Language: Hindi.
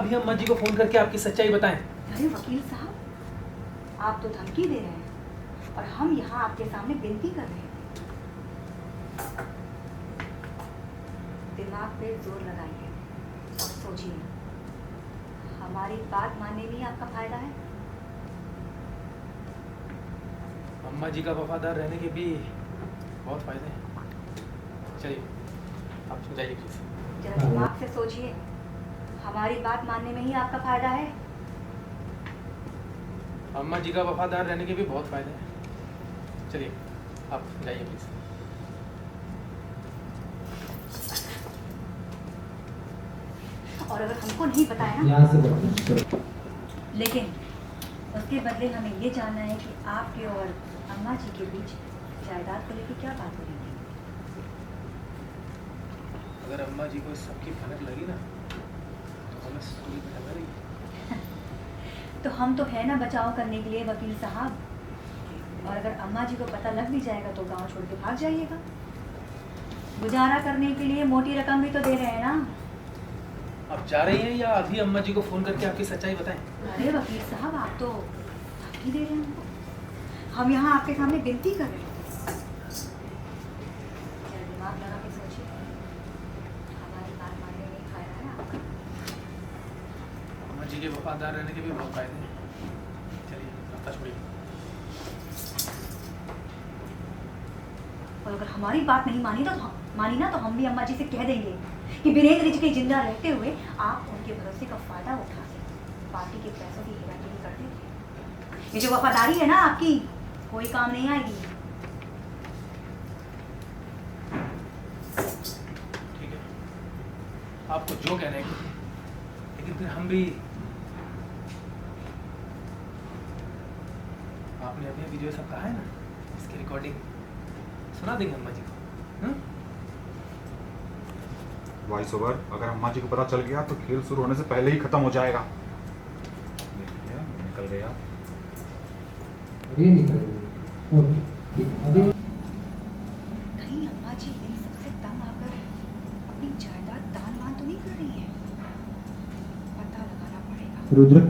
अभी अम्मा जी को फोन करके आपकी सच्चाई बताएं। अरे वकील साहब, आप तो धमकी दे रहे हैं और हम यहाँ आपके सामने विनती कर रहे हैं। दिमाग पे जोर लगाइए और सोचिए, हमारी बात मानने में ही आपका फायदा है। अम्मा जी का वफादार रहने के भी बहुत फायदे हैं। चलिए आप समझाइए प्लीज। जरा दिमाग से सोचिए, हमारी बात मानने में ही आपका फायदा है। अम्मा जी का वफादार रहने के भी बहुत फायदे हैं। चलिए आप समझाइए प्लीज। और अगर हमको नहीं बताया ना, यहाँ से लेकिन उसके बदले हमें ये जानना है कि आपके और अम्मा जी के बीच जायदाद को लेकर क्या बात हो रही थी। अगर अम्मा जी को इस सबकी भनक लगी ना तो हमें सूली पे लगा रही। तो हम तो है ना बचाव करने के लिए वकील साहब। और अगर अम्मा जी को पता लग भी जाएगा तो गांव छोड़ के भाग जाइएगा। गुजारा करने के लिए मोटी रकम भी तो दे रहे हैं ना। आप जा रही हैं या अभी अम्मा जी को फोन करके आपकी सच्चाई बताएं? अरे वकील साहब, आप तो धमकी दे रहे हैं हमको। हम यहाँ आपके सामने विनती कर रहे हैं। जरा दिमाग लगा के सोचिए, हमारी बात मानने में फायदा है आपका। अम्मा जी के वफादार रहने के भी बहुत फायदे हैं। चलिए रास्ता छोड़िए। और अगर हमारी बात नहीं मानी ना तो हम भी अम्मा जी से कह देंगे कि वीरेंद्र जी के जिंदा रहते हुए आप उनके भरोसे का फायदा उठा के पार्टी के पैसों की हेराफेरी करते थे। ये जो वफादारी है ना आपकी, कोई काम नहीं आएगी। ठीक है, आपको जो कहना है, लेकिन फिर हम भी आपने अपने वीडियो सब कहा है ना, इसकी रिकॉर्डिंग सुना देंगे अम्मा जी को। वॉइस ओवर अगर अम्मा जी को पता चल गया तो खेल शुरू होने से पहले ही खत्म हो जाएगा। निकल गया। अभी निकल गया। ओके, अभी कहीं अम्मा जी इन सबसे तंग आकर अपनी जायदाद दान वान तो नहीं कर रही है। पता लगाना पड़ेगा। रुद्र